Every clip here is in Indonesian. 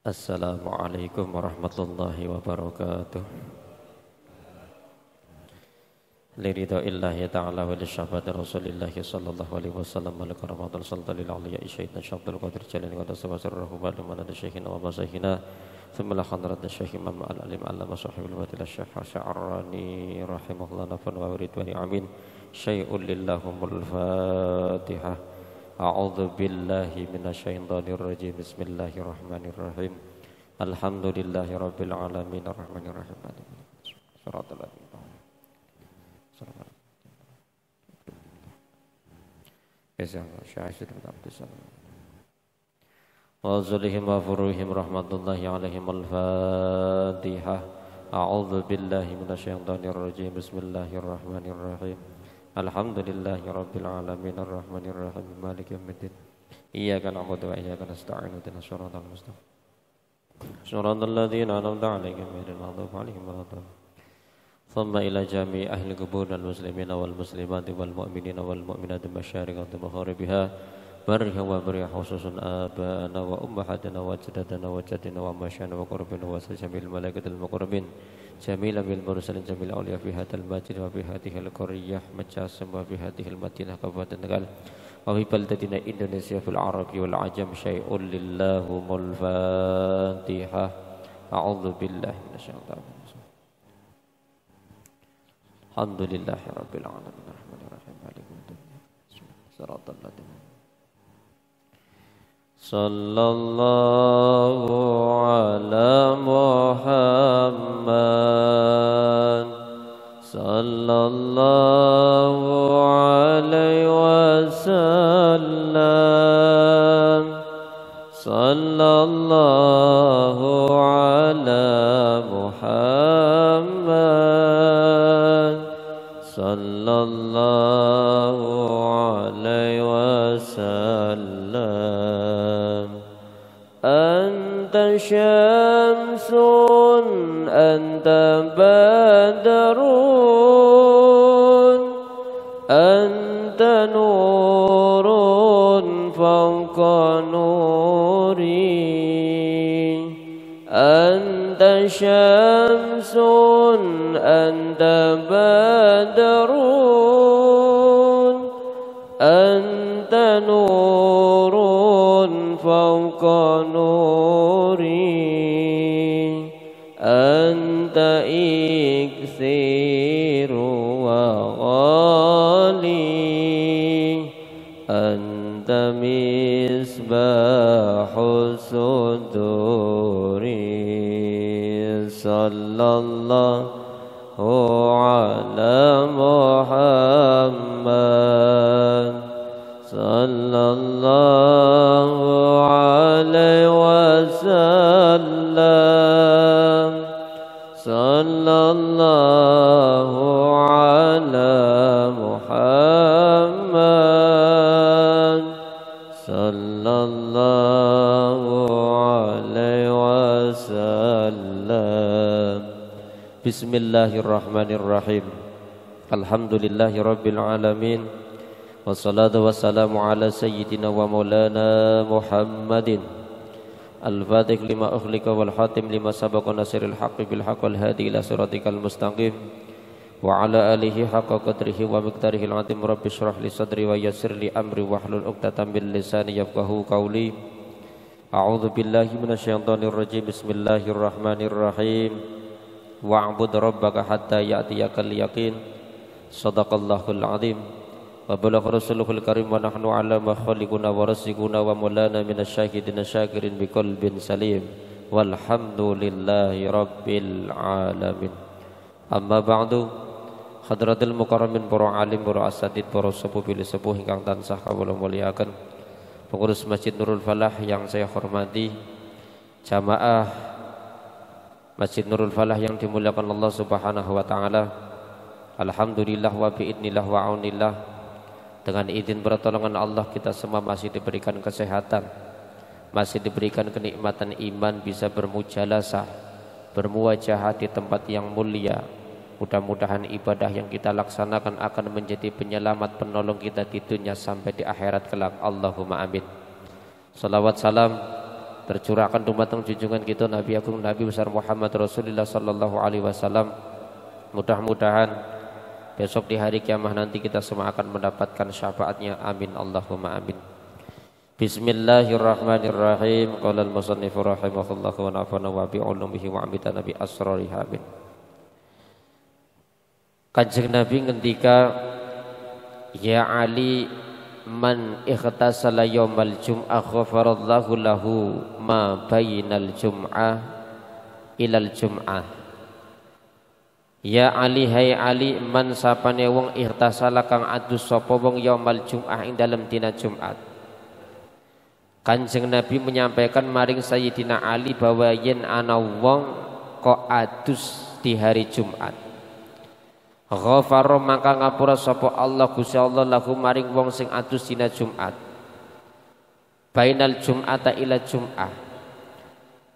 Assalamualaikum warahmatullahi wabarakatuh. Liridha illahi ta'ala wa lisyafaati rasulillahi sallallahu alaihi wasallam wa likaramatan sultanil aliyah syaitan syabdul qadir jalil qadar sabasirrahu ba'liman ada syekhina wa masyaykhina thumma la khandrat syekh imam al-alim allama sahibul fadilah syekh sya'arani rahimahullah nafan wa ridwani amin syai'un lillahumul fatihah. A'udzu billahi minasyaitonir rajim. Bismillahirrahmanirrahim. Alhamdulillahirabbil alamin arrahmanir rahim. Shiratal ladzina wa zulihim wa furuhim rahmatullahi alaihim al-fatihah. A'udzu billahi minasyaitonir rajim. Bismillahirrahmanirrahim. Alhamdulillahi rabbil alamin arrahmanir rahim maliki yaumiddin iyyaka na'budu wa iyyaka nasta'in ihdinas siratal mustaqim siratal ladzina an'amta 'alaihim ghairil maghdubi 'alaihim waladdallin thumma ila jami'i ahli qubur al muslimina wal muslimati wal mu'minina wal mu'minati masyariqati magharibiha barriha wa barriha khususun aba'ana wa ummahatina wa jaddadana wa jaddina wa masyana wa qurbina wa sajamil malaikatil muqarrabin jamilan bil mursalin jamil awliya fi hadal majid wa fi hadhil qaryah majasam wa fi hadhil madinah kabupaten Tegal wa fi baldatina Indonesia fil arabi wal ajam syai'un lillahumul fatihah. A'udzu billahi minasyaitonir rajim. Alhamdulillahi rabbil alamin arrahmanir rahim maliki yaumiddin siratal ladzina sallallahu ala Muhammad sallallahu alaihi wasallam sallallahu ala Muhammad sallallahu alaihi wasallam. Anta syamsun anta badrun anta nurun fawqa nuri anta syamsun anta badrun anta nurun fawqa nuri anta iksiru wa ghali anta misbahu suduri sallallahu ala Muhammad sallallahu alaihi wasallam sallallahu ala Muhammad sallallahu alaihi wasallam. Bismillahirrahmanirrahim. Alhamdulillahi rabbil alamin. Wassalatu wassalamu ala sayyidina wa maulana Muhammadin al-fatih lima ukhlika wal hatim lima sabaqa nasiril haqqi bil haqq wal hadi ila siratikal mustaqim wa ala alihi haqqa qadrihi wa miqdarihi al-azim. Rabbi shrah li sadri wa yassir li amri wahlul 'uqdatam min lisani yafqahu qawli. A'udzu billahi minasyaitonir rajim. Bismillahirrahmanirrahim. Wa'bud rabbaka hatta ya'tiyakal yaqin. Shadaqallahul 'azim. Wa balagha rasuluhul karim wa nahnu ala ma khaliquna wa rasikuna wa mulana minasyahidina syakirin biqalbin salim walhamdulillahi rabbil alamin. Amma ba'du. Hadratil mukarramin para alim para asatid para sepuh pilih sepuh ingkang tansah kawula mulyakaken, pengurus Masjid Nurul Falah yang saya hormati, jamaah Masjid Nurul Falah yang dimuliakan Allah Subhanahu wa taala. Alhamdulillah wa bi'idnillah wa aunillah. Dengan izin pertolongan Allah kita semua masih diberikan kesehatan, masih diberikan kenikmatan iman, bisa bermujalasah, bermuwajahah di tempat yang mulia. Mudah-mudahan ibadah yang kita laksanakan akan menjadi penyelamat penolong kita di dunia sampai di akhirat kelak. Allahumma amin. Salawat salam tercurahkan dumateng junjungan kita Nabi Agung Nabi besar Muhammad Rasulullah sallallahu alaihi wasallam. Mudah-mudahan besok di hari kiamat nanti kita semua akan mendapatkan syafaatnya. Amin Allahumma amin. Bismillahirrahmanirrahim. Qala al-musannif rahimahullah wa nafa'ana wa bi ulumihi wa amitana bi asrarihi amin. Kanjeng Nabi ngendika, ya Ali, man ikhtasala yaumal jum'ah ghafarallahu lahu ma bainal jum'ah ilal jum'ah. Ya Ali, hai Ali, man sapane wong ikhtasala kang adus sapa wong yaumal jum'ah ing dalem dina Jumat. Kanjeng Nabi menyampaikan maring Sayyidina Ali bahwa yen ana wong kok adus di hari Jumat, ghafara maka ngapura sapa Allah Gusti Allah lahu maring wong sing adus dina Jumat. Bainal Jum'ata ila Jum'ah.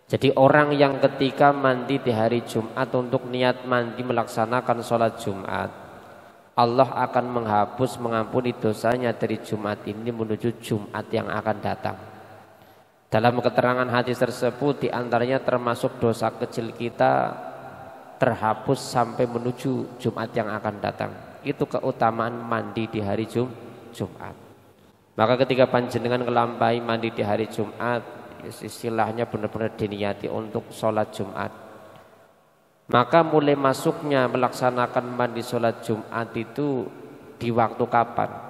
Jadi orang yang ketika mandi di hari Jumat untuk niat mandi melaksanakan sholat Jumat, Allah akan menghapus mengampuni dosanya dari Jumat ini menuju Jumat yang akan datang. Dalam keterangan hadis tersebut diantaranya termasuk dosa kecil kita terhapus sampai menuju Jumat yang akan datang. Itu keutamaan mandi di hari Jumat. Maka ketika panjenengan ngelampahi mandi di hari Jumat, istilahnya benar-benar diniati untuk sholat Jumat, maka mulai masuknya melaksanakan mandi sholat Jumat itu di waktu kapan?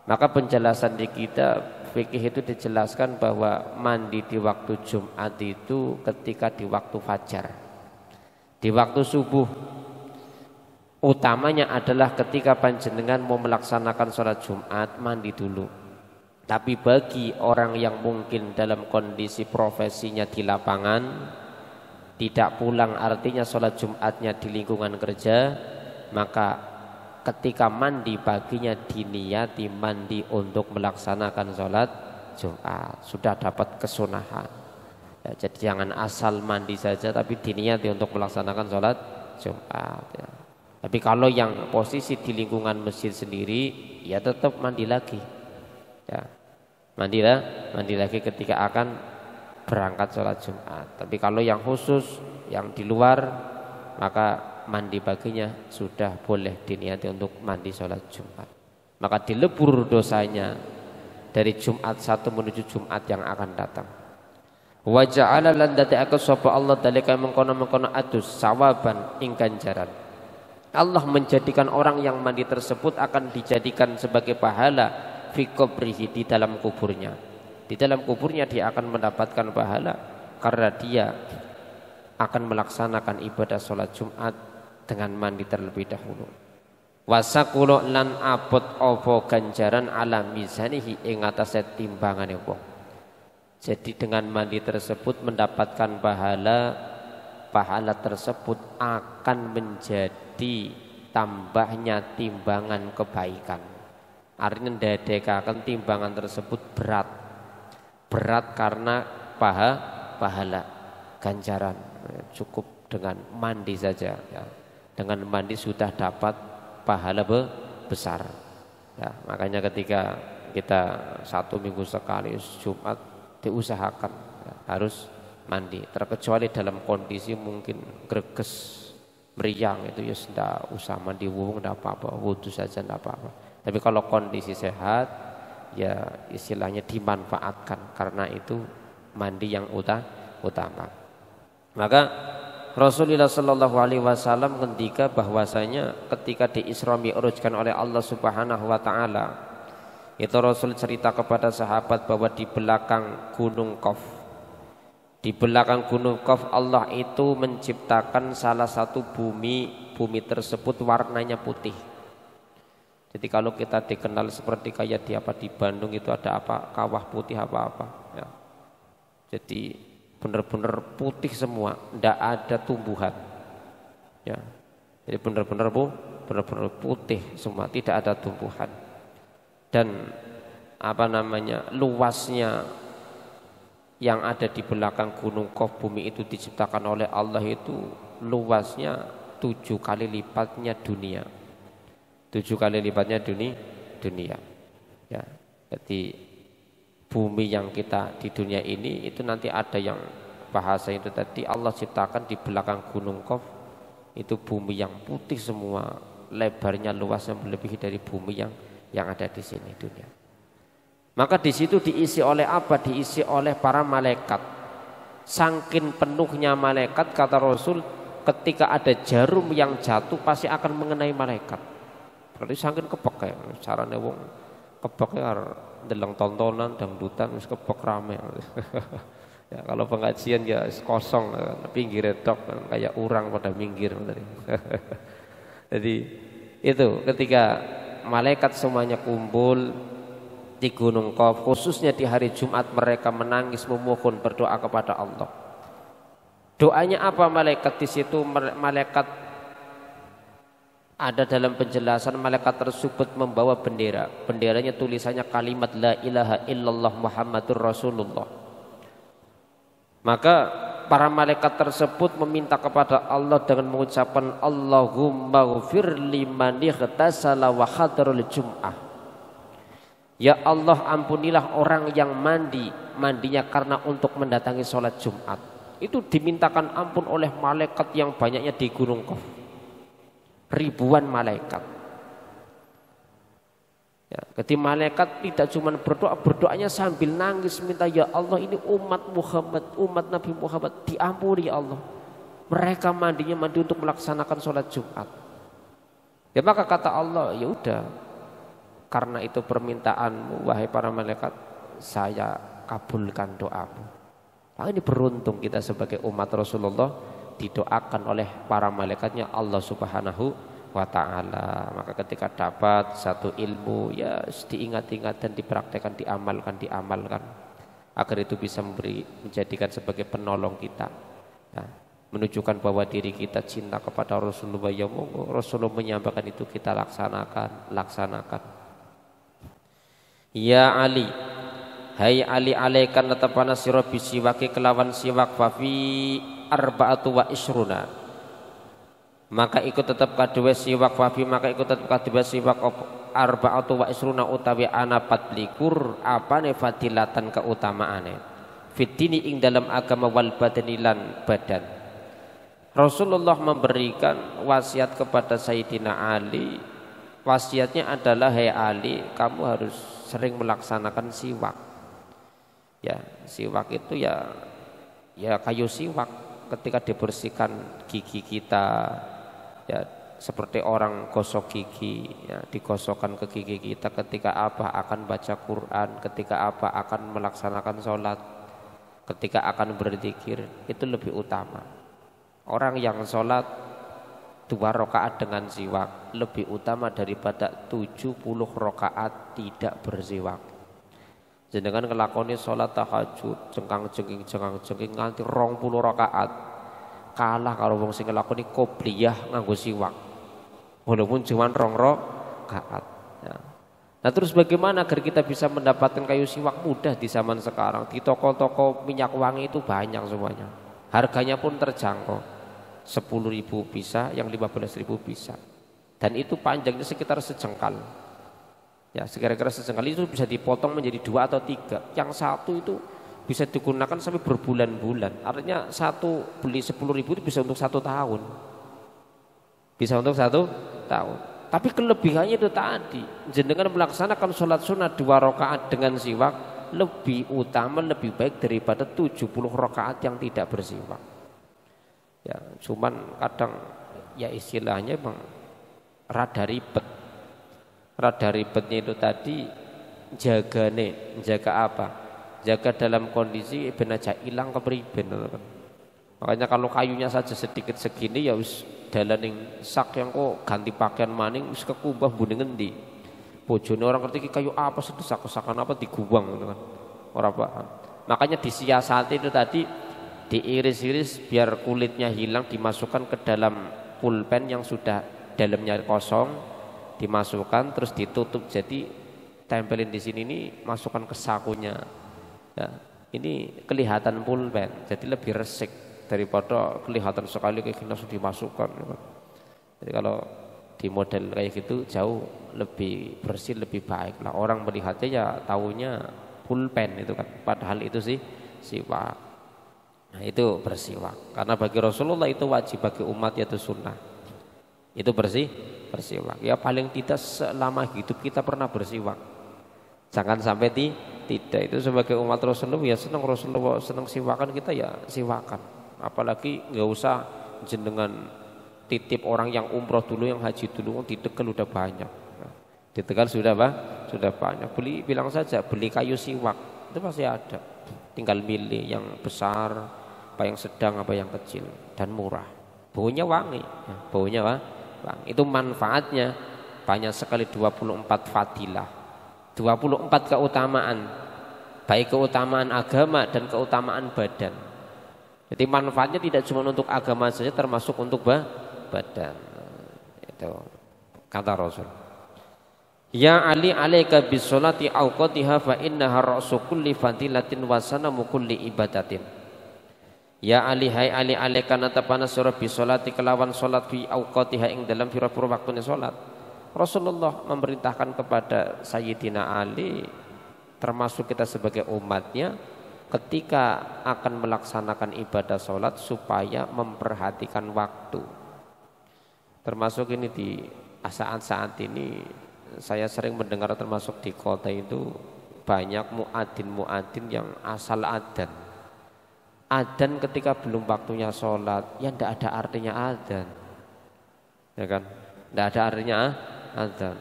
Maka penjelasan di kitab fikih itu dijelaskan bahwa mandi di waktu Jumat itu ketika di waktu fajar, di waktu subuh. Utamanya adalah ketika panjenengan mau melaksanakan sholat Jumat, mandi dulu. Tapi bagi orang yang mungkin dalam kondisi profesinya di lapangan, tidak pulang artinya sholat Jumatnya di lingkungan kerja, maka ketika mandi paginya diniati mandi untuk melaksanakan sholat Jumat, sudah dapat kesunahan. Ya, jadi jangan asal mandi saja, tapi diniati untuk melaksanakan sholat Jumat. Ya. Tapi kalau yang posisi di lingkungan masjid sendiri, ya tetap mandi lagi. Ya, mandi lagi ketika akan berangkat sholat Jumat. Tapi kalau yang khusus, yang di luar, maka mandi paginya sudah boleh diniati untuk mandi sholat Jumat. Maka dilebur dosanya dari Jumat satu menuju Jumat yang akan datang. Wa ja'ala lan dadekake sapa Allah dalika mengkono-mengkono adus sawaban ing ganjaran. Allah menjadikan orang yang mandi tersebut akan dijadikan sebagai pahala fi qabrihi, di dalam kuburnya. Di dalam kuburnya dia akan mendapatkan pahala karena dia akan melaksanakan ibadah sholat Jumat dengan mandi terlebih dahulu. Wasakulo lan abot ovo ganjaran ala mizanihi ing atase timbangane wong. Jadi dengan mandi tersebut mendapatkan pahala tersebut akan menjadi tambahnya timbangan kebaikan. Artinya ndadekaken timbangan tersebut berat karena pahala ganjaran. Cukup dengan mandi saja, ya. Dengan mandi sudah dapat pahala besar. Ya, makanya ketika kita 1 minggu sekali Jumat diusahakan, ya, harus mandi. Terkecuali dalam kondisi mungkin greges meriang, itu ya sudah usah mandi wudu, tidak apa-apa, wudu saja tidak apa-apa. Tapi kalau kondisi sehat, ya istilahnya dimanfaatkan, karena itu mandi yang utama. Maka Rasulullah Shallallahu Alaihi Wasallam ketika bahwasanya ketika di Isra Mi'rajkan oleh Allah Subhanahu Wa Taala, itu Rasul cerita kepada sahabat bahwa di belakang Gunung Qaf, Allah itu menciptakan salah satu bumi tersebut warnanya putih. Jadi kalau kita dikenal seperti kayak di Bandung itu ada apa, kawah putih apa-apa, ya. Jadi benar-benar putih semua, tidak ada tumbuhan, ya. Jadi benar-benar putih semua, tidak ada tumbuhan. Dan luasnya yang ada di belakang Gunung Qaf, bumi itu diciptakan oleh Allah itu luasnya 7 kali lipatnya dunia. 7 kali lipatnya dunia. Ya. Jadi bumi yang kita di dunia ini itu nanti ada yang bahasa itu tadi Allah ciptakan di belakang Gunung Qaf itu bumi yang putih semua, lebarnya luasnya melebihi dari bumi yang ada di sini dunia. Maka di situ diisi oleh apa? Diisi oleh para malaikat. Saking penuhnya malaikat kata Rasul, ketika ada jarum yang jatuh pasti akan mengenai malaikat. Berarti saking kepek ya, carane wong kepek ya deleng tontonan dangdutan wis kepek rame. Ya, kalau pengajian ya kosong, pinggir tok kayak orang pada minggir. Jadi itu ketika malaikat semuanya kumpul di Gunung Qaf, khususnya di hari Jumat mereka menangis memohon berdoa kepada Allah. Doanya apa malaikat di situ? Malaikat ada dalam penjelasan malaikat tersebut membawa bendera. Benderanya tulisannya kalimat la ilaha illallah Muhammadur Rasulullah. Maka para malaikat tersebut meminta kepada Allah dengan mengucapkan Allahumma ghfir liman ightasala wa hadarul jum'ah. Ya Allah, ampunilah orang yang mandinya karena untuk mendatangi sholat Jumat. Itu dimintakan ampun oleh malaikat yang banyaknya di Gunung Qaf. Ribuan malaikat. Ya, ketika malaikat tidak cuma berdoa, berdoanya sambil nangis minta ya Allah ini umat Muhammad, umat Nabi Muhammad diampuni ya Allah. Mereka mandi untuk melaksanakan sholat Jumat. Ya maka kata Allah, ya udah, karena itu permintaanmu wahai para malaikat, saya kabulkan doamu. Nah, ini beruntung kita sebagai umat Rasulullah didoakan oleh para malaikatnya Allah Subhanahu wa ta'ala. Maka ketika dapat satu ilmu ya diingat-ingat dan dipraktekkan, diamalkan agar itu bisa menjadikan sebagai penolong kita, nah, menunjukkan bahwa diri kita cinta kepada Rasulullah. Ya monggo Rasulullah menyampaikan itu kita laksanakan. Ya Ali, hai Ali, alaikan letapana sira bisiwaki kelawan siwak fafi arba'atu wa isruna. Maka ikut tetap kadua siwak fafi, maka ikut tetap kadua siwak arba'atu wa isruna utawi ana 24 apane fadilatan keutamaane fitini ing dalam agama wal badani lan badan. Rasulullah memberikan wasiat kepada Sayyidina Ali. Wasiatnya adalah, hai Ali, kamu harus sering melaksanakan siwak. Ya, siwak itu ya kayu siwak ketika dibersihkan gigi kita. Ya, seperti orang gosok gigi, ya, digosokkan ke gigi kita ketika apa akan baca Quran, ketika apa akan melaksanakan sholat, ketika akan berzikir, itu lebih utama. Orang yang sholat 2 rakaat dengan siwak lebih utama daripada 70 rakaat tidak bersiwak. Jenengan ngelakoni sholat tahajud jengkang-jengking nganti 20 rakaat kalah kalau wong sing ngelakoni qobliyah nganggo siwak walaupun cuma 2 rakaat. Ya. Nah terus bagaimana agar kita bisa mendapatkan kayu siwak mudah di zaman sekarang? Di toko-toko minyak wangi itu banyak semuanya, harganya pun terjangkau, 10.000 bisa, yang 15.000 bisa, dan itu panjangnya sekitar sejengkal. Ya, sekira-kira sejengkal itu bisa dipotong menjadi 2 atau 3. Yang satu itu bisa digunakan sampai berbulan-bulan. Artinya satu beli 10.000 itu bisa untuk 1 tahun. Bisa untuk 1 tahun. Tapi kelebihannya itu tadi, jenengan melaksanakan sholat sunat 2 rakaat dengan siwak lebih utama, lebih baik daripada 70 rakaat yang tidak bersiwak. Ya, cuman kadang ya istilahnya bang rada ribet. Rada ribetnya itu tadi jaga apa? Jaga dalam kondisi ben aja hilang kepriben. Makanya kalau kayunya saja sedikit segini ya wis dalaning sak yang kok ganti pakaian maning wis kekubah mbune ngendi. Bojone orang ngerti kayu apa sedesak-desakan apa diguwang gitu kan. Ora paham. Makanya disiasati itu tadi diiris-iris biar kulitnya hilang, dimasukkan ke dalam pulpen yang sudah dalamnya kosong, dimasukkan terus ditutup, jadi tempelin di sini ini masukkan ke sakunya. Ya, ini kelihatan pulpen, jadi lebih resik daripada kelihatan sekali kayak gini langsung dimasukkan. Jadi kalau di model kayak gitu jauh lebih bersih, lebih baik lah. Orang melihatnya ya tahunya pulpen itu kan, padahal itu sih siwak. Nah itu bersiwak, karena bagi Rasulullah itu wajib, bagi umat itu sunnah. Itu bersiwak. Ya paling tidak selama hidup kita pernah bersiwak. Jangan sampai tidak. Itu sebagai umat Rasulullah ya senang, Rasulullah senang siwakan, kita ya siwakan. Apalagi nggak usah jenengan titip orang yang umroh dulu, yang haji dulu, di Tegal udah banyak. Di Tegal sudah banyak. Bilang saja beli kayu siwak, itu pasti ada. Tinggal milih yang besar, apa yang sedang, apa yang kecil, dan murah. Baunya wangi, baunya wangi. Itu manfaatnya banyak sekali, 24 fadilah, 24 keutamaan, baik keutamaan agama dan keutamaan badan. Jadi manfaatnya tidak cuma untuk agama saja, termasuk untuk badan. Itu kata Rasul. Ya Ali alaika bisolati awqatiha fa innaha ra'su kulli fadilatin wa sanamu kulli ibadatin. Ya Ali, hai Ali, alaika natapana surah bisolati kelawan solat fi awqatiha ing dalam pira-pira waktune solat. Rasulullah memerintahkan kepada Sayyidina Ali, termasuk kita sebagai umatnya, ketika akan melaksanakan ibadah solat supaya memperhatikan waktu. Termasuk ini di saat-saat ini saya sering mendengar, termasuk di kota itu banyak muadzin yang asal adzan ketika belum waktunya sholat, ya tidak ada artinya adzan, ya kan, tidak ada artinya adzan.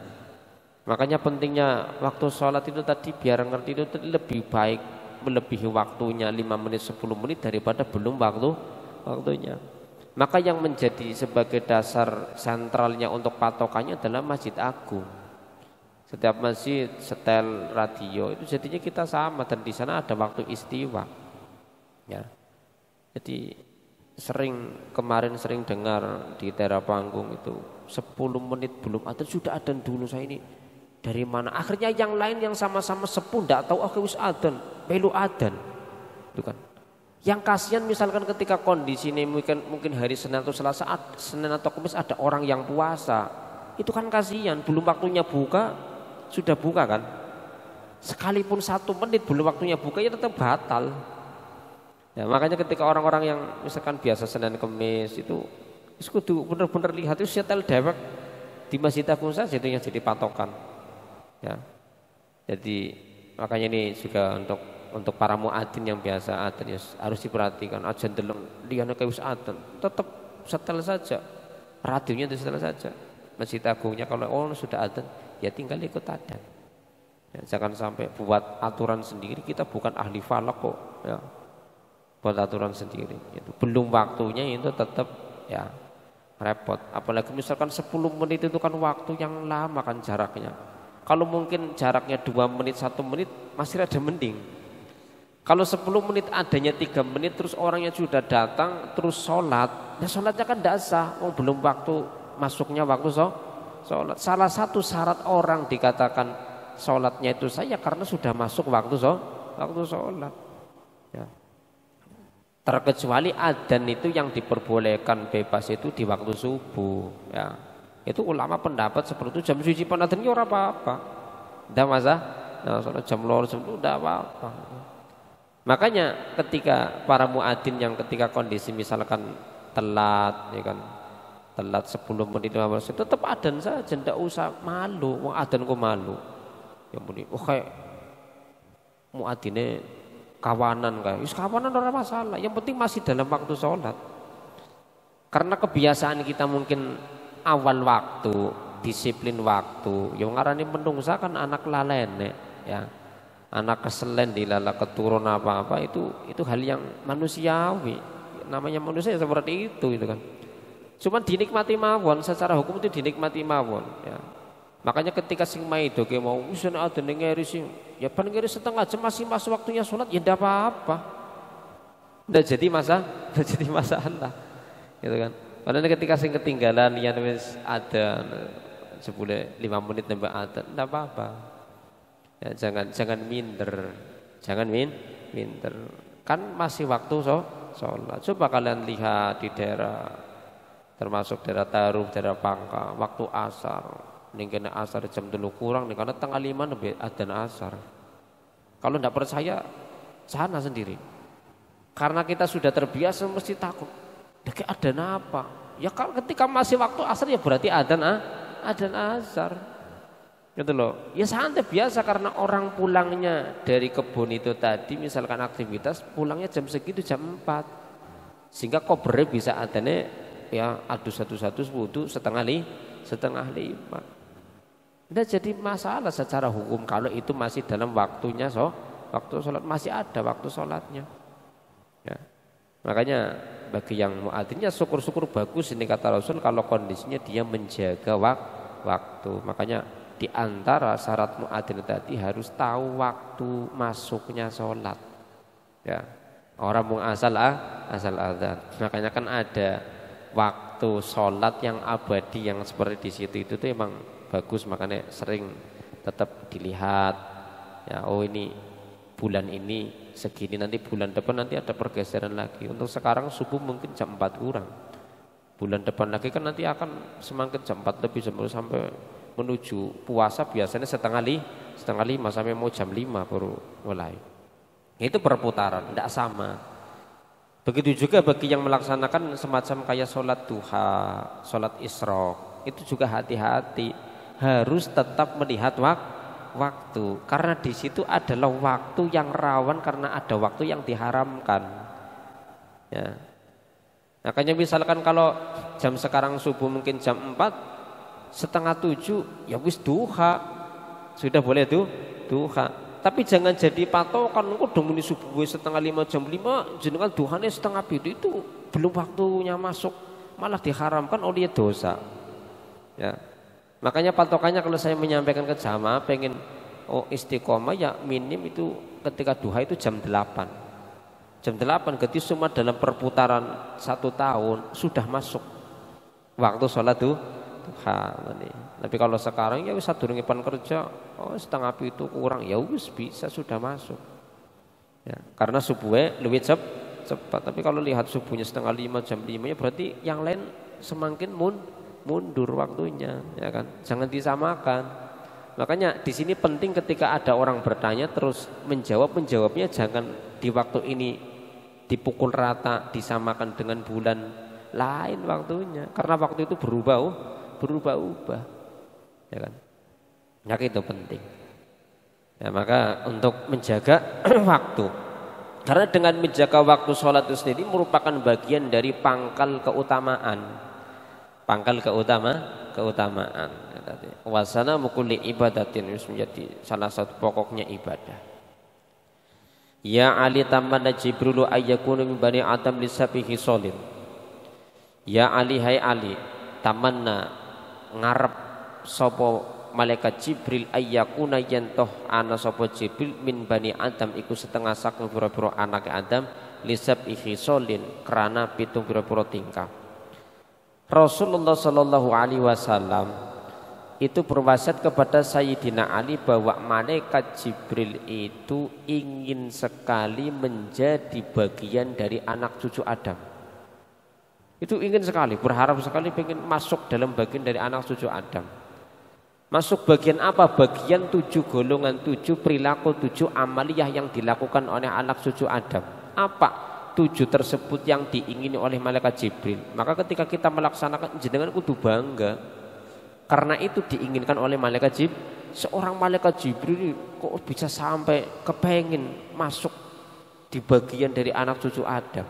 Makanya pentingnya waktu sholat itu tadi, biar ngerti itu lebih baik melebihi waktunya 5 menit 10 menit daripada belum waktunya. Maka yang menjadi sebagai dasar sentralnya untuk patokannya adalah Masjid Agung. Setiap masjid setel radio, itu jadinya kita sama, dan di sana ada waktu istiwa. Ya. Jadi kemarin sering dengar di daerah panggung itu 10 menit belum ada sudah adzan dulu. Saya ini dari mana? Akhirnya yang lain yang sama-sama sepuh tidak tahu, wis adzan, melu adzan. Itu kan. Yang kasihan misalkan ketika kondisi ini mungkin hari Senin atau Selasa, Senin atau Kamis ada orang yang puasa. Itu kan kasihan, belum waktunya buka sudah buka kan. Sekalipun 1 menit belum waktunya buka ya tetap batal. Ya, makanya ketika orang-orang yang misalkan biasa Senin Kamis itu kudu benar-benar lihat itu setel dewek di Masjid Agung saja, itu yang jadi patokan. Ya. Jadi makanya ini juga untuk para muadzin yang biasa adzan ya harus diperhatikan. Adzan deleng liyane kayak wis adzan, tetap setel saja. Radionya itu setel saja. Masjid Agungnya kalau sudah adzan ya tinggal ikut adzan. Ya, jangan sampai buat aturan sendiri, kita bukan ahli falak kok ya. Buat aturan sendiri itu belum waktunya, itu tetap ya repot. Apalagi misalkan 10 menit itu kan waktu yang lama kan jaraknya. Kalau mungkin jaraknya 2 menit 1 menit masih ada mending. Kalau 10 menit adanya 3 menit terus orangnya sudah datang terus sholat, ya sholatnya kan tidak sah, belum waktu masuknya waktu sholat. Salah satu syarat orang dikatakan sholatnya itu saya karena sudah masuk waktu sholat. Ya. Terkecuali adzan itu yang diperbolehkan bebas itu di waktu subuh. Ya. Itu ulama pendapat seperti itu, jam suci adzan ya ora apa-apa. Tidak masalah. Nah, sholat jam 2 jam itu tidak apa-apa. Makanya ketika para muadzin yang ketika kondisi misalkan telat, ya kan, telat 10 menit 15 menit tetap adzan saja, tidak usah malu. Wong adzan kok malu. Ya muni, kayak muadzine kawanan kayak, kawanan ora masalah. Yang penting masih dalam waktu sholat. Karena kebiasaan kita mungkin awal waktu, disiplin waktu. Yang ngarani menungsa kan anak lalene, ya. Anak keselen dilala keturun apa-apa itu hal yang manusiawi. Namanya manusia seperti itu kan. Cuman dinikmati mawon, secara hukum itu dinikmati mawon ya. Makanya ketika sing maido ke mau wis ana adene ngeri sing ya ban ngeri setengah jam masih masuk waktunya sholat ya ndak apa-apa. Ndak jadi masalah. Gitu kan. Padahal ketika sing ketinggalan yang wis ada 10 5 menit nambah adzan ndak apa-apa. Ya, jangan minder, minder. Kan masih waktu sholat. Coba kalian lihat di daerah, termasuk daerah Taruh, daerah Pangka, waktu asar. Ning kene asar jam 3 kurang, ning kana tengah 5 nembe adzan asar. Kalau tidak percaya sana sendiri. Karena kita sudah terbiasa mesti takut. Kayak adzan apa? Ya kalau ketika masih waktu asar ya berarti adzan asar. Gitu loh. Ya santai biasa karena orang pulangnya dari kebun itu tadi misalkan aktivitas pulangnya jam segitu jam 4. Sehingqa kobre bisa adzannya ya adu satu-satu wudu setengah 5. Tidak jadi masalah secara hukum kalau itu masih dalam waktunya waktu sholat masih ada waktu sholatnya. Ya. Makanya bagi yang muadzinnya syukur-syukur bagus ini kata Rasul kalau kondisinya dia menjaga waktu. Makanya di antara syarat muadzin tadi harus tahu waktu masuknya sholat. Ya. Orang mau asal adzan. Makanya kan ada waktu sholat yang abadi yang seperti di situ itu tuh emang bagus, makanya sering tetap dilihat. Ya, oh ini bulan ini segini, nanti bulan depan nanti ada pergeseran lagi. Untuk sekarang subuh mungkin jam 4 kurang. Bulan depan lagi kan nanti akan semakin jam 4 lebih sampai menuju puasa biasanya setengah 5 sampai mau jam 5 baru mulai. Itu perputaran, tidak sama. Begitu juga bagi yang melaksanakan semacam kayak sholat duha, sholat isyraq, itu juga hati-hati. Harus tetap melihat waktu. Karena di situ adalah waktu yang rawan karena ada waktu yang diharamkan. Ya. Makanya misalkan kalau jam sekarang subuh mungkin jam 4, setengah 7, ya wis duha. Sudah boleh duha. Tapi jangan jadi patokan kok demi subuh setengah 5 jam 5 jenengan duhane setengah 7 itu belum waktunya masuk malah diharamkan oleh dosa. Ya. Makanya patokannya kalau saya menyampaikan ke jamaah pengen istiqomah ya minim itu ketika duha itu jam 8. Jam 8 ketika cuma dalam perputaran 1 tahun sudah masuk waktu sholat duha. Tapi kalau sekarang ya wis sadurunge pan kerja setengah 7 kurang ya wis bisa sudah masuk. Ya, karena subuhnya lebih cepat. Tapi kalau lihat subuhnya setengah 5 jam 5 ya berarti yang lain semakin mundur waktunya, ya kan? Jangan disamakan. Makanya di sini penting ketika ada orang bertanya terus menjawabnya jangan di waktu ini dipukul rata disamakan dengan bulan lain waktunya. Karena waktu itu berubah-ubah, ya kan? Maka itu penting. Ya, maka untuk menjaga waktu, karena dengan menjaga waktu sholat itu sendiri merupakan bagian dari pangkal keutamaan. Wasana mukuli ibadatin menjadi salah satu pokoknya ibadah. Ya Ali tamanna Jibrilu ayyakunu min bani Adam lisabihi sholin. Ya Ali hai Ali tamanna ngarep sapa malaikat Jibril ayyakuna yentoh ana sapa Jibril min bani Adam iku setengah saking pira-pira anak Adam lisab ikhisolin kerana pitung pira-pira tingkah. Rasulullah sallallahu alaihi wasallam itu berwasiat kepada Sayyidina Ali bahwa malaikat Jibril itu ingin sekali menjadi bagian dari anak cucu Adam. Itu ingin sekali, berharap sekali pengen masuk dalam bagian dari anak cucu Adam. Masuk bagian apa? Bagian 7 golongan 7 perilaku 7 amaliyah yang dilakukan oleh anak cucu Adam. Apa? 7 tersebut yang diingini oleh malaikat Jibril. Maka ketika kita melaksanakan jenengan kudu bangga. Karena itu diinginkan oleh malaikat Jibril. Seorang malaikat Jibril kok bisa sampai kepengin masuk di bagian dari anak cucu Adam.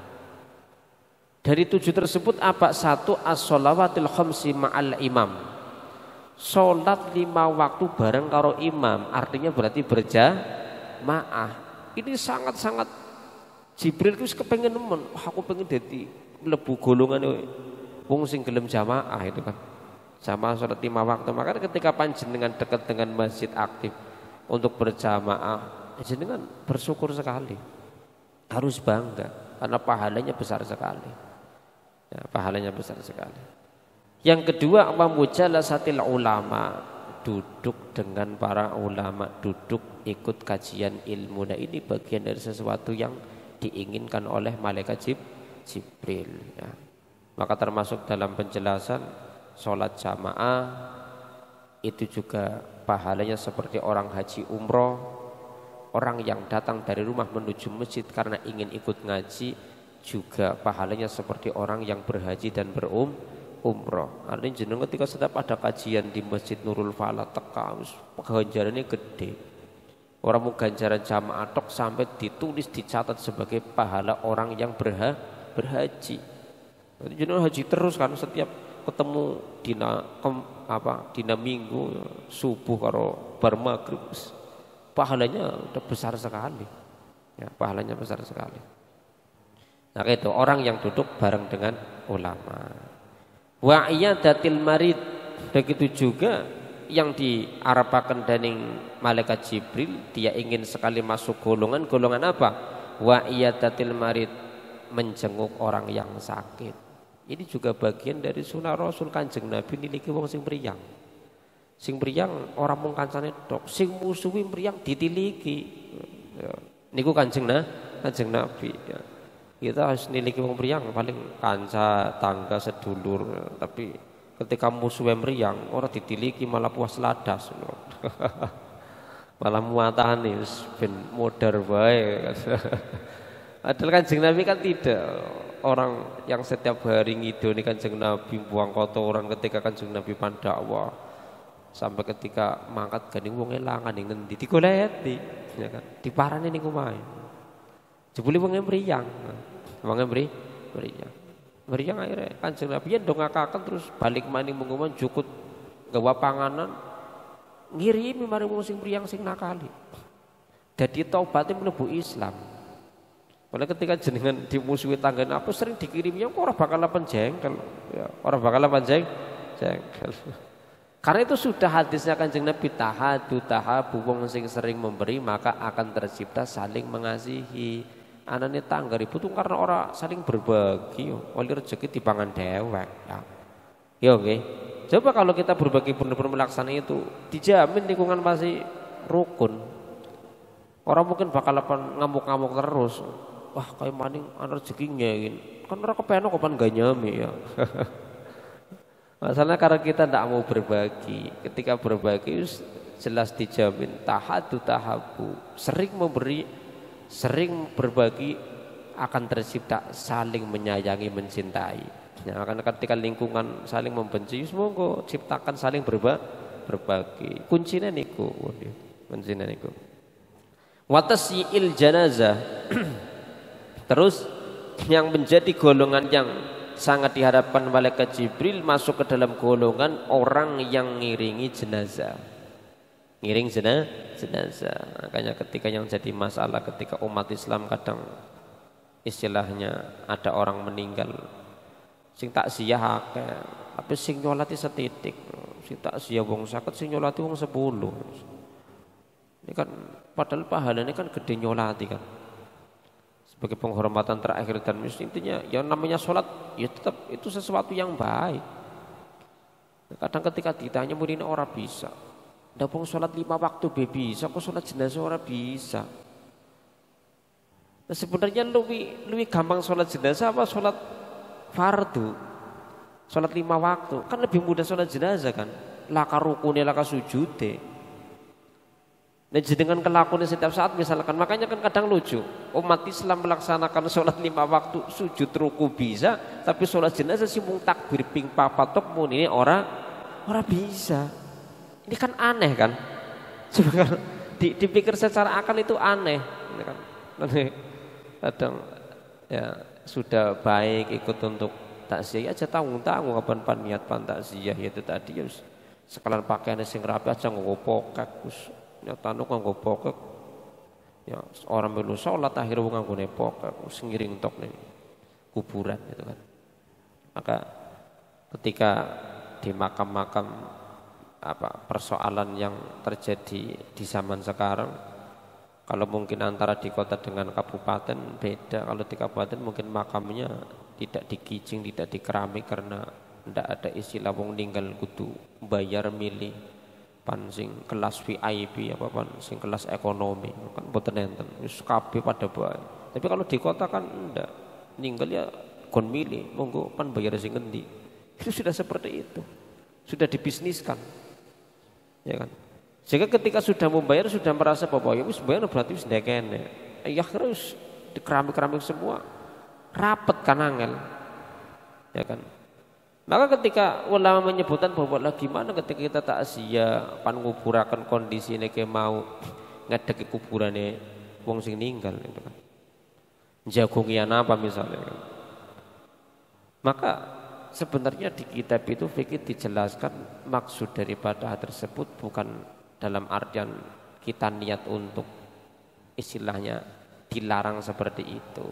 Dari 7 tersebut apa? 1 as-sholawatil khamsi ma'al imam. Sholat 5 waktu bareng karo imam, artinya berarti berjamaah. Ini sangat-sangat Jibril itu kepengen nemen, aku pengen jadi lebu golongan wong sing gelem jamaah itu kan. Jamaah sholat 5 waktu. Maka ketika panjenengan dekat dengan masjid aktif untuk berjamaah, panjenengan bersyukur sekali. Harus bangga karena pahalanya besar sekali. Ya, pahalanya besar sekali. Yang kedua mujalasatil ulama, duduk dengan para ulama, duduk ikut kajian ilmu. Nah ini bagian dari sesuatu yang diinginkan oleh malaikat Jibril. Ya. Maka termasuk dalam penjelasan sholat jamaah itu juga pahalanya seperti orang haji umroh, Orang yang datang dari rumah menuju masjid karena ingin ikut ngaji juga pahalanya seperti orang yang berhaji dan umroh. Artinya jenengan ketika setiap ada kajian di Masjid Nurul Falah teka ganjarannya gede. Orang mau ganjaran jamaah tok sampai ditulis dicatat sebagai pahala orang yang berhaji. Jadi jenengan haji terus kan setiap ketemu dina minggu subuh karo bar maghrib pahalanya udah besar sekali. Ya, pahalanya besar sekali. Nah, itu orang yang duduk bareng dengan ulama. Wa iyadatil marid, begitu juga yang diarapaken dening malaikat Jibril, dia ingin sekali masuk golongan apa? Wa iyadatil marid, menjenguk orang yang sakit. Ini juga bagian dari sunnah Rasul. Kanjeng Nabi niliki wong sing priyang. Sing priyang orang mung kancane tok, sing musuhi priyang ditiliki. Ya. Niku kanjeng Nabi. Ya. Kita harus niliki wong priyang paling kanca, tangga, sedulur. Tapi ketika musuhe mriyang ora ditiliki malah puas ladas. Malah muatane wis ben modar wae. Padahal kanjeng Nabi kan tidak. Orang yang setiap hari ngidoni kanjeng Nabi buang kotoran ketika kanjeng Nabi pandakwah sampai ketika mangkat gandeng wong elangan ning ngendi digoleti ya kan diparani ning omahe jebule wong mriyang wong mriyang akhirnya kanjeng Nabi yen ndongakaken terus balik maning mengumum jukut gawa panganan ngirimi marang wong sing mriyang sing nakali dadi taubate mlebu Islam. Oleh ketika jenengan dimusuhi tanggane apa sering dikirimnya kok ora bakal jengkel ya ora bakal jengkel. Karena itu sudah hadisnya kanjeng Nabi tahabu wong sing sering memberi maka akan tercipta saling mengasihi. Anane tangga ribut karena orang saling berbagi oleh rezeki dipangan dewek ya. Ya oke. Coba kalau kita berbagi benar-benar melaksanakan itu dijamin lingkungan pasti rukun. Orang mungkin bakal ngamuk-ngamuk terus. Wah kayak maning ana rezeki ngene. Kan ora kepenak kapan gak nyami ya. Masalahnya karena kita tidak mau berbagi. Ketika berbagi jelas dijamin tahabu. Sering memberi, sering berbagi akan tercipta saling menyayangi, mencintai. Ya, karena ketika lingkungan saling membenci, semoga ciptakan saling berbagi. Kuncinya niku. Watasyi'il janazah. Terus yang menjadi golongan yang sangat diharapkan malaikat Jibril masuk ke dalam golongan orang yang ngiringi jenazah. Ngiring jenazah. Makanya ketika yang jadi masalah ketika umat Islam kadang istilahnya ada orang meninggal sing takziah akeh, tapi sing nyolati setitik. Sing takziah wong 50, sing nyolati wong 10. Ini kan padahal pahalanya kan gede nyolati kan. Sebagai penghormatan terakhir dan intinya yang namanya sholat ya tetap itu sesuatu yang baik. Kadang ketika ditanya murid orang bisa, dapung sholat 5 waktu bisa, kok sholat jenazah orang bisa. Nah, sebenarnya lebih gampang sholat jenazah apa sholat fardu? Sholat 5 waktu kan lebih mudah sholat jenazah kan, laka rukune laka sujude. Dan dengan kelakuannya setiap saat misalkan, makanya kan kadang lucu umat Islam melaksanakan sholat 5 waktu sujud ruku bisa, tapi sholat jenazah sih mung takbir ping papatok mun ini orang bisa. Ini kan aneh kan? Coba dipikir secara akal itu aneh, ini kan? Kadang ya sudah baik ikut untuk takziah aja tanggung-tanggung kapan niat takziah itu tadi ya sekalian pakaiannya sing rapi aja ngopokek nyatane kanggo pokok ya orang melu salat akhir wong nganggone pokok sing ngiring tok ning kuburan gitu kan. Maka ketika di makam-makam persoalan yang terjadi di zaman sekarang, kalau mungkin antara di kota dengan kabupaten beda. Kalau di kabupaten mungkin makamnya tidak dikicing, tidak dikeramik karena tidak ada istilah wong ninggal kudu bayar milih pan sing kelas VIP pan sing kelas ekonomi kan mboten enten wis kabeh pada bae. Tapi kalau di kota kan ndak ninggal ya kon milih monggo pan bayar sing ngendi. Itu sudah seperti itu. Sudah dibisniskan. Ya kan? Sehingga ketika sudah membayar sudah merasa bahwa ya wis bayar berarti wis ndekene. Ya terus dikeramik-keramik semua. Rapet kan angel. Ya kan. Maka ketika ulama menyebutkan bahwa lah gimana ketika kita takziah pan nguburaken kondisine ke mau ngedeki kuburane wong sing ninggal itu kan. Jagongian apa misalnya kan. Maka sebenarnya di kitab itu fikih dijelaskan maksud daripada hal tersebut bukan dalam artian kita niat untuk istilahnya dilarang seperti itu.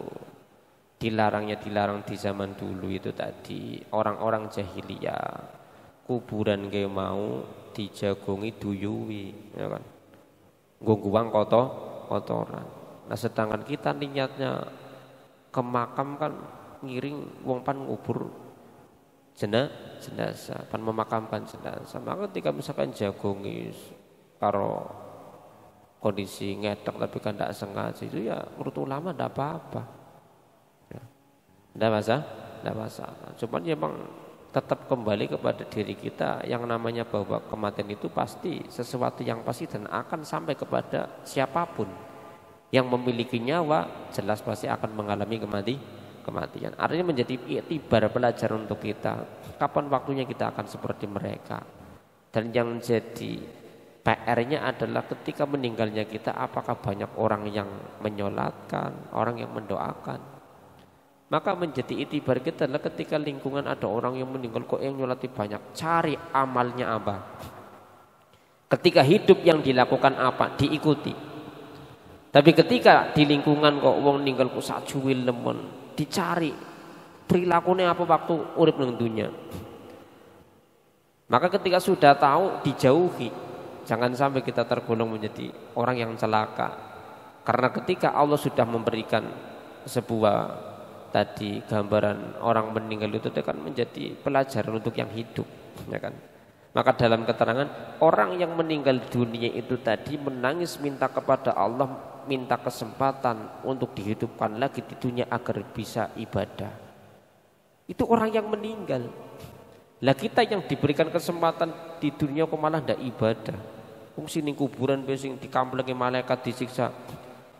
Dilarang di zaman dulu itu tadi orang-orang jahiliyah kuburan kayak mau dijagongi duyui ya kan. Gungguang kotoran. Nah sedangkan kita niatnya ke makam kan ngiring wong pan ngubur jenazah pan memakamkan jenazah. Maka ketika misalkan jagongi karo kondisi ngedek tapi kan tidak sengaja itu ya menurut ulama tidak apa-apa ya. Tidak masalah. Cuman ya memang tetap kembali kepada diri kita yang namanya bahwa kematian itu pasti sesuatu yang pasti dan akan sampai kepada siapapun yang memiliki nyawa jelas pasti akan mengalami kematian. Artinya menjadi iktibar pelajaran untuk kita kapan waktunya kita akan seperti mereka. Dan yang jadi PR-nya adalah ketika meninggalnya kita apakah banyak orang yang menyolatkan, orang yang mendoakan. Maka menjadi itibar kita adalah ketika lingkungan ada orang yang meninggal kok yang nyolati banyak, cari amalnya apa. Ketika hidup yang dilakukan apa, diikuti. Tapi ketika di lingkungan kok wong meninggal kok sajuwil lemon, dicari perilakunya apa waktu urip nang dunya. Maka ketika sudah tahu dijauhi. Jangan sampai kita tergolong menjadi orang yang celaka. Karena ketika Allah sudah memberikan sebuah tadi gambaran orang meninggal itu kan menjadi pelajaran untuk yang hidup, ya kan? Maka dalam keterangan orang yang meninggal dunia itu tadi menangis minta kepada Allah, minta kesempatan untuk dihidupkan lagi di dunia agar bisa ibadah. Itu orang yang meninggal. Lah kita yang diberikan kesempatan di dunia kok malah ndak ibadah. Wong sini kuburan besing dikamplengi malaikat disiksa.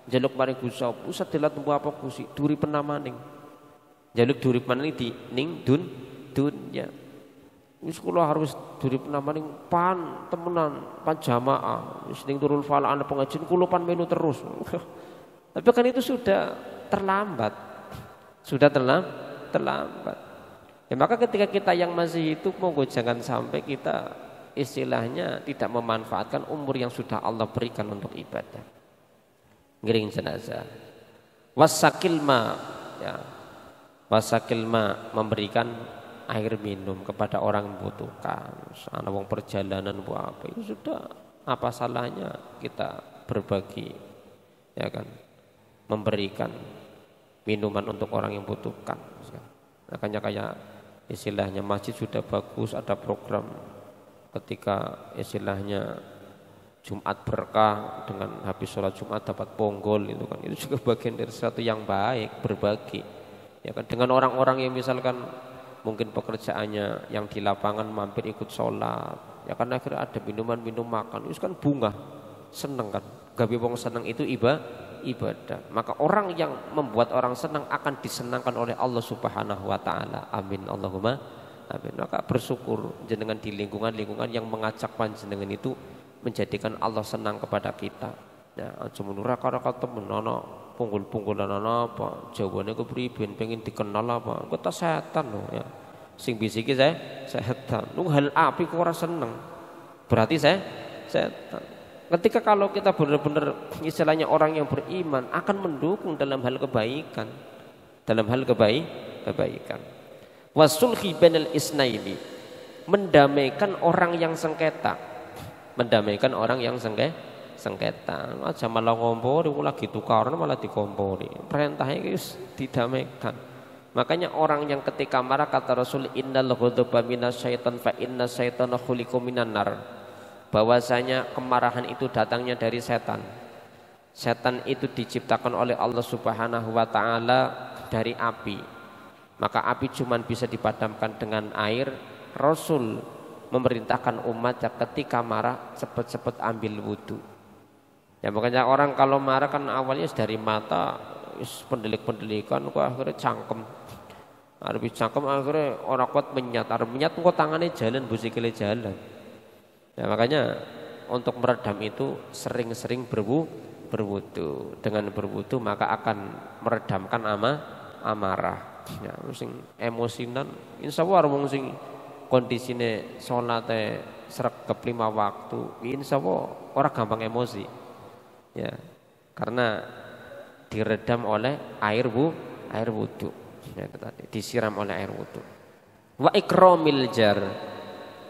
Jaluk maring Gusti Allah, usah dilatembu apa Gusti, duri penamaning. Jaluk duri maning di ning dunya. Wis kula harus duri penamaning pan temenan, pan jamaah. Wis ning turul fala ana pengajian kula pan melu terus. Tapi kan itu sudah terlambat. Sudah terlambat. Ya maka ketika kita yang masih hidup monggo jangan sampai kita istilahnya tidak memanfaatkan umur yang sudah Allah berikan untuk ibadah. Ngiring jenazah. Wasakilma ya. Wasakilma memberikan air minum kepada orang yang membutuhkan. Ana wong perjalanan buat apa? Itu sudah apa salahnya kita berbagi ya kan? Memberikan minuman untuk orang yang membutuhkan. Makanya kayak istilahnya masjid sudah bagus ada program ketika istilahnya Jumat berkah dengan habis sholat Jumat dapat ponggol itu kan itu juga bagian dari sesuatu yang baik berbagi ya kan dengan orang-orang yang misalkan mungkin pekerjaannya yang di lapangan mampir ikut sholat ya kan akhirnya ada minuman makan itu kan bunga seneng kan gawe wong seneng itu ibadah maka orang yang membuat orang senang akan disenangkan oleh Allah Subhanahu wa taala amin Allahumma amin. Maka bersyukur jenengan di lingkungan yang mengajak panjenengan itu menjadikan Allah senang kepada kita. Ya, aja menura karo temen ana punggul-punggulan ana apa, jawane kepriben pengen dikenal apa. Engko ta setan lho ya. Sing bisiki setan. Lu hal api kok ora seneng. Berarti setan. Ketika kalau kita benar-benar istilahnya orang yang beriman akan mendukung dalam hal kebaikan. Dalam hal kebaikan. Wasulhi bainal isnaini mendamaikan orang yang sengketa aja malah ngompori lagi tukaran malah dikompori perintahnya itu didamaikan makanya orang yang ketika marah kata Rasul innal ghadaba minasyaitan fa inna syaitana khuliqa minan nar bahwasanya kemarahan itu datangnya dari setan itu diciptakan oleh Allah Subhanahu wa taala dari api. Maka api cuma bisa dipadamkan dengan air. Rasul memerintahkan umatnya ketika marah cepat-cepat ambil wudhu. Ya makanya orang kalau marah kan awalnya dari mata pendelik-pendelikan kok akhirnya cangkem. Arep cangkem akhirnya orang kuat menyat, arep menyat kok tangannya jalan, busikile jalan. Ya makanya untuk meredam itu sering-sering berwudu. Dengan berwudu maka akan meredamkan amarah. Ya, sing emosinan insyaallah wong sing kondisine salate sregep 5 waktu, insyaallah ora gampang emosi. Ya. Karena diredam oleh air wudu. Ya, tadi disiram oleh air wudu. Wa ikramil jar.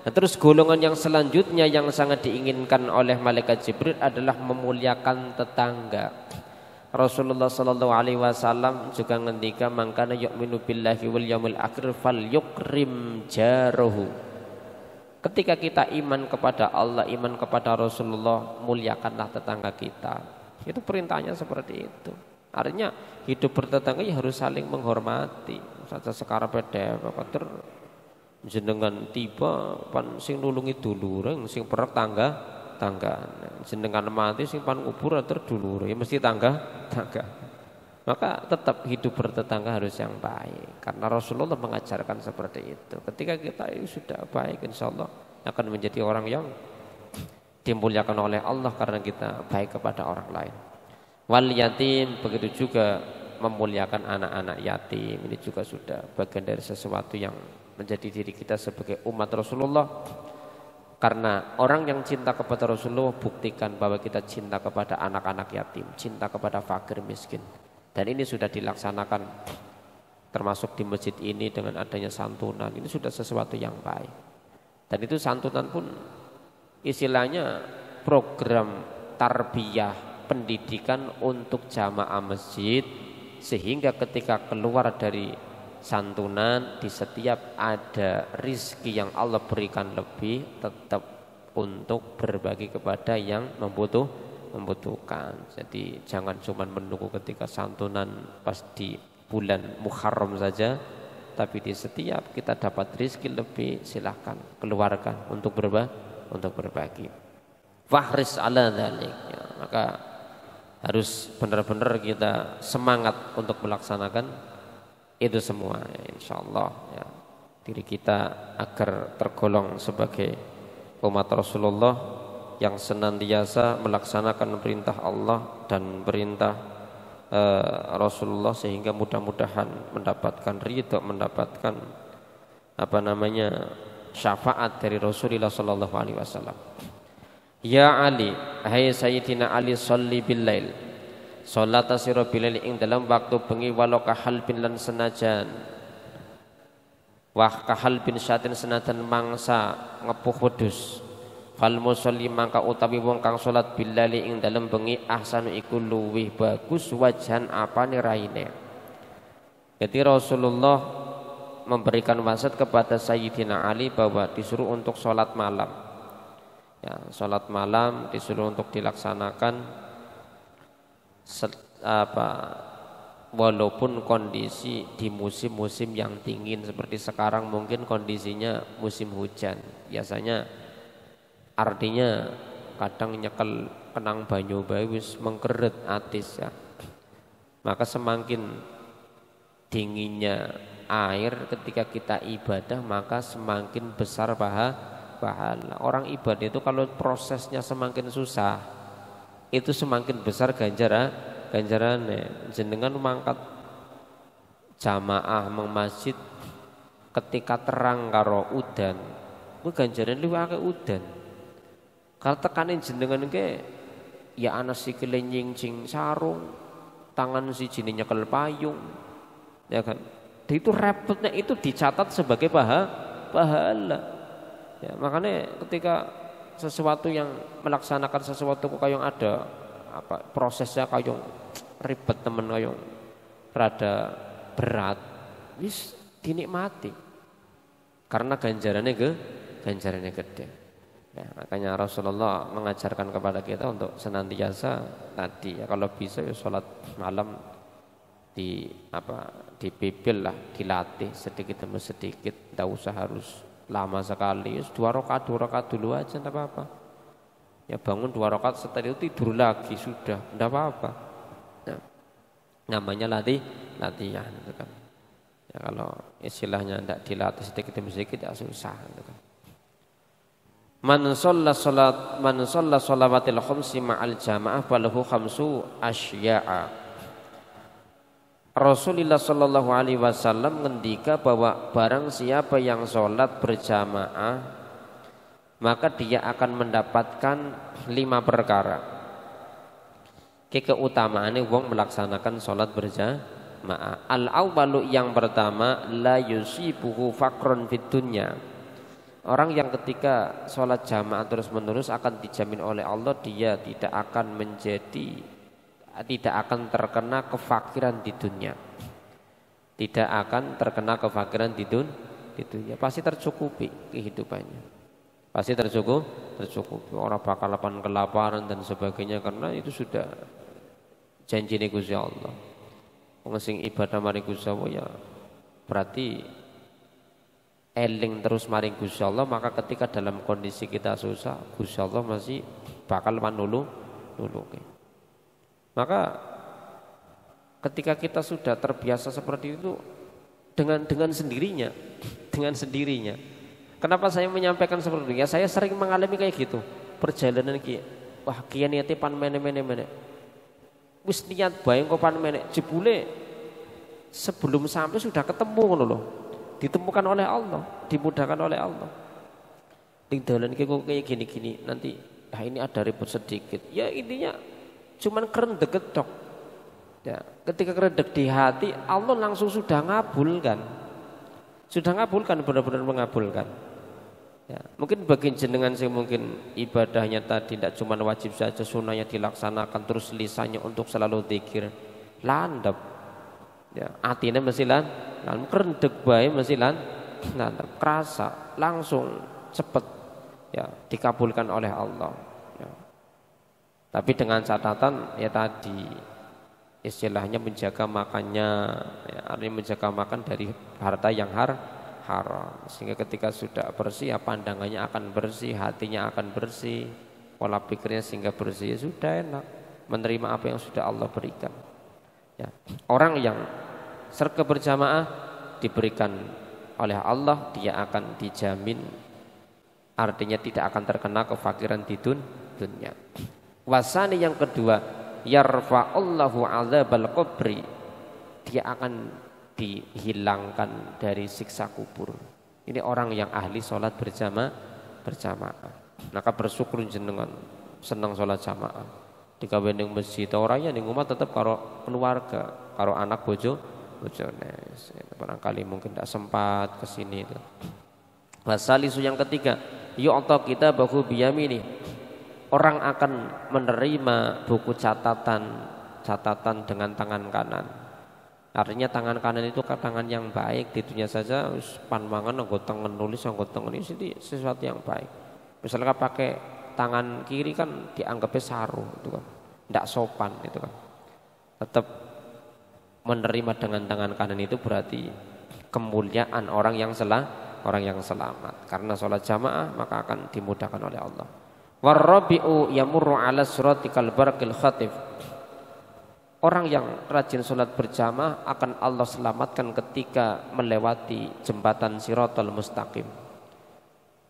Nah, terus golongan yang selanjutnya yang sangat diinginkan oleh malaikat Jibril adalah memuliakan tetangga. Rasulullah sallallahu alaihi wasallam juga ngendika mangkana yu'minu billahi wal yaumil akhir falyukrim jarahu. Ketika kita iman kepada Allah, iman kepada Rasulullah, muliakanlah tetangga kita. Itu perintahnya seperti itu. Artinya hidup bertetangga ya harus saling menghormati. Saja sekarang beda pater jenengan tiba pan sing nulungi dulure sing perek tangga jenengan mati sing pan kubur terdulure ya mesti tangga. Maka tetap hidup bertetangga harus yang baik karena Rasulullah mengajarkan seperti itu. Ketika kita sudah baik insyaallah akan menjadi orang yang dimuliakan oleh Allah karena kita baik kepada orang lain. Wal yatim begitu juga memuliakan anak-anak yatim, ini juga sudah bagian dari sesuatu yang menjadi diri kita sebagai umat Rasulullah. Karena orang yang cinta kepada Rasulullah buktikan bahwa kita cinta kepada anak-anak yatim, cinta kepada fakir miskin. Dan ini sudah dilaksanakan termasuk di masjid ini dengan adanya santunan. Ini sudah sesuatu yang baik. Dan itu santunan pun istilahnya program tarbiyah pendidikan untuk jamaah masjid, sehingga ketika keluar dari santunan di setiap ada rizki yang Allah berikan lebih tetap untuk berbagi kepada yang membutuhkan. Jadi jangan cuma menunggu ketika santunan pas di bulan Muharram saja, tapi di setiap kita dapat rizki lebih silahkan keluarkan untuk berbagi. Fahris ala dzalik, ya, maka harus benar-benar kita semangat untuk melaksanakan itu semua, ya, insyaallah ya, diri kita agar tergolong sebagai umat Rasulullah yang senantiasa melaksanakan perintah Allah dan perintah Rasulullah sehingga mudah-mudahan mendapatkan ridho, mendapatkan syafaat dari Rasulullah sallallahu alaihi wasallam. Ya Ali, hai Sayyidina Ali, sholli bil lail. Salat sira bilal ing dalam waktu bengi walau kahal bin lan senajan. Wah kahal bin syatin senajan mangsa ngepuh wedhus. Fal musolli mangka utawi wong kang salat bilal ing dalam bengi ahsanu iku luwih bagus wajan apane raine. Jadi Rasulullah memberikan wasiat kepada Sayyidina Ali bahwa disuruh untuk salat malam. Ya, salat malam disuruh untuk dilaksanakan walaupun kondisi di musim-musim yang dingin seperti sekarang mungkin kondisinya musim hujan. Biasanya artinya kadang nyekel kenang banyu bae wis mengkeret atis ya. Maka semakin dinginnya air ketika kita ibadah maka semakin besar pahala. Orang ibadah itu kalau prosesnya semakin susah itu semakin besar ganjarannya. Jenengan mangkat jamaah meng masjid ketika terang karo udan kuwi ganjaran luwih akeh udan. Kalau tekanin jenengan ke ya ana sikile nyincing sarung, tangan siji nyekel payung, ya kan? Itu repotnya itu dicatat sebagai pahala. Ya, makanya ketika sesuatu yang melaksanakan sesuatu kok kayong ada prosesnya kayong ribet temen kayong rada berat, wis dinikmati karena ganjarannya gede. Ya, makanya Rasulullah mengajarkan kepada kita untuk senantiasa tadi ya, kalau bisa ya sholat malam dipimpin lah, dilatih sedikit demi sedikit, tidak usah harus lama sekali, 2 rakaat dulu aja enggak apa-apa. Ya bangun 2 rakaat setelah itu tidur lagi sudah, enggak apa-apa. Nah, namanya latihan gitu kan. Ya kalau istilahnya enggak dilatih sedikit demi sedikit ya susah gitu kan. Man shalla shalawatil khamsi ma'al jamaah falahu khamsu asya'a. Rasulullah sallallahu alaihi wasallam ngendika bahwa barang siapa yang sholat berjamaah maka dia akan mendapatkan 5 perkara. Keutamaane wong melaksanakan sholat berjamaah. Al-awwalu yang pertama la yusibuhu faqrun fid dunya. Orang yang ketika sholat jamaah terus menerus akan dijamin oleh Allah dia tidak akan terkena kefakiran di dunia. Tidak akan terkena kefakiran di dunia. Pasti tercukupi kehidupannya. Pasti tercukupi. Orang bakal kelaparan dan sebagainya karena itu sudah janji Gusti Allah. Wong sing ibadah maring Gusti Allah ya berarti eling terus maring Gusti Allah, maka ketika dalam kondisi kita susah, Gusti Allah masih bakal nulung. Maka ketika kita sudah terbiasa seperti itu dengan sendirinya. Kenapa saya menyampaikan seperti itu? Ya saya sering mengalami kayak gitu. Perjalanan wah kian niate pan mene. Wis niat bae kok pan mene jebule sebelum sampai sudah ketemu ngono lho. Ditemukan oleh Allah, dimudahkan oleh Allah. Ning dalan iki kok kayak gini-gini, nanti ini ada ribut sedikit. Ya intinya cuman kerendek ketok. Ya, ketika kerendek di hati, Allah langsung sudah ngabulkan. Benar-benar mengabulkan. Ya, mungkin bagi jenengan sih mungkin ibadahnya tadi tidak cuma wajib saja, sunnahnya dilaksanakan terus lisannya untuk selalu zikir. Landep. Ya, atine mesti landep, kerendek bae mesti landep, kerasa langsung cepet ya dikabulkan oleh Allah. Tapi dengan catatan ya tadi istilahnya menjaga makannya, ya, artinya menjaga makan dari harta yang haram. Sehingga ketika sudah bersih, ya pandangannya akan bersih, hatinya akan bersih, pola pikirnya sehingga bersih, ya sudah enak menerima apa yang sudah Allah berikan. Ya. Orang yang serga berjamaah diberikan oleh Allah, dia akan dijamin, artinya tidak akan terkena kefakiran di dunia. Wasani yang kedua, yarfa'allahu 'adzabal qabri, dia akan dihilangkan dari siksa kubur. Ini orang yang ahli sholat berjamaah. Maka bersyukur jenengan senang sholat jamaah. Digawe ning masjid ora ya ning omah tetep karo keluarga, karo anak bojone. Barangkali mungkin tidak sempat ke sini itu. Wasalisu yang ketiga, yu'ta kitabahu biyamini. Orang akan menerima buku catatan dengan tangan kanan. Artinya tangan kanan itu tangan yang baik. Di dunia saja panmangan nggo tangan nulis, nggo tangan ini sesuatu yang baik. Misalnya pakai tangan kiri kan dianggapnya saru itu kan. Tidak sopan itu kan. Tetap menerima dengan tangan kanan itu berarti kemuliaan orang yang selamat. Karena sholat jamaah maka akan dimudahkan oleh Allah. Warrabi'u yamurru 'ala siratikal barakil khatif. Orang yang rajin sholat berjamaah akan Allah selamatkan ketika melewati jembatan Siratal Mustaqim.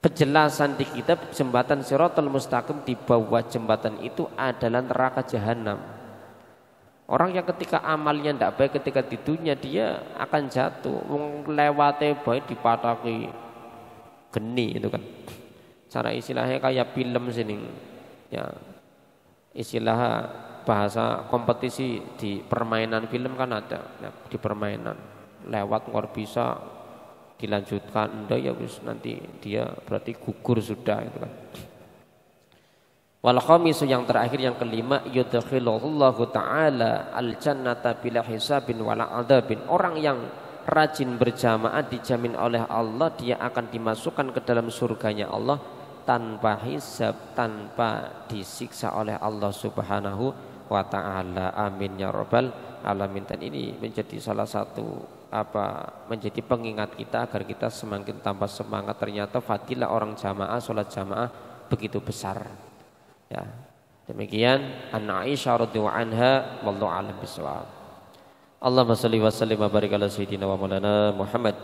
Penjelasan di kitab jembatan Siratal Mustaqim, di bawah jembatan itu adalah neraka jahanam. Orang yang ketika amalnya tidak baik ketika di dunia dia akan jatuh, melewati baik dipataki geni itu kan. Cara istilahnya kayak film sini, ya istilah bahasa kompetisi di permainan film kan ada, ya, di permainan lewat luar bisa dilanjutkan, enggak ya wis nanti dia berarti gugur sudah itu kan. Wal khamisu yang terakhir yang kelima, yudkhilullahu ta'ala al jannata bila hisabin wala adzabin. Orang yang rajin berjamaah dijamin oleh Allah dia akan dimasukkan ke dalam surganya Allah tanpa hisab, tanpa disiksa oleh Allah Subhanahu wa ta'ala. Amin ya rabbal alamin. Dan ini menjadi salah satu menjadi pengingat kita agar kita semakin tambah semangat. Ternyata fadilah orang jamaah, sholat jamaah begitu besar. Ya, demikian an Aisyah radhiyallahu anha, wallahu a'lam bishawab. Allahumma shalli wa sallim wa barik ala sayyidina wa maulana Muhammad.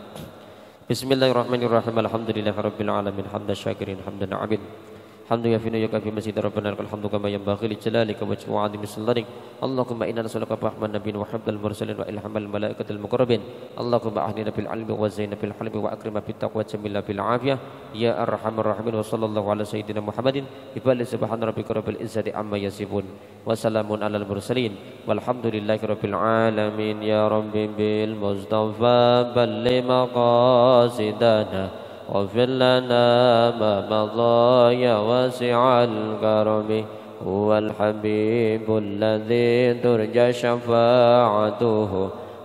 Bismillahirrahmanirrahim. Alhamdulillahirabbil alamin hamdan syakirin hamdan na'ibin. Hamdu yafinu yakafi masjid rabbana lakal hamdu kama yanbaghi li jalalika wa wajhi 'azimi sultanik. Allahumma inna nas'aluka rahman nabiyyin wa hibdal mursalin wa ilhamal malaikatil muqarrabin. Allahumma ahdina bil ilmi wa zaina bil halmi wa akrima bit taqwa wa jamila bil afiyah ya arhamar rahimin. Wa sallallahu ala sayyidina Muhammadin ibali subhana rabbika rabbil izzati amma yasifun wa salamun alal mursalin walhamdulillahi rabbil alamin. Ya rabbi bil mustafa balli maqasidana واغفر لنا ما مضى يا واسع الكرم. هو الحبيب الذي ترجى شفاعته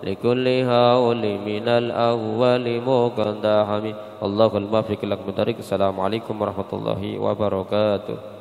لكل هول من الأول مقدحم. الله الموفق لك. السلام عليكم ورحمة الله وبركاته.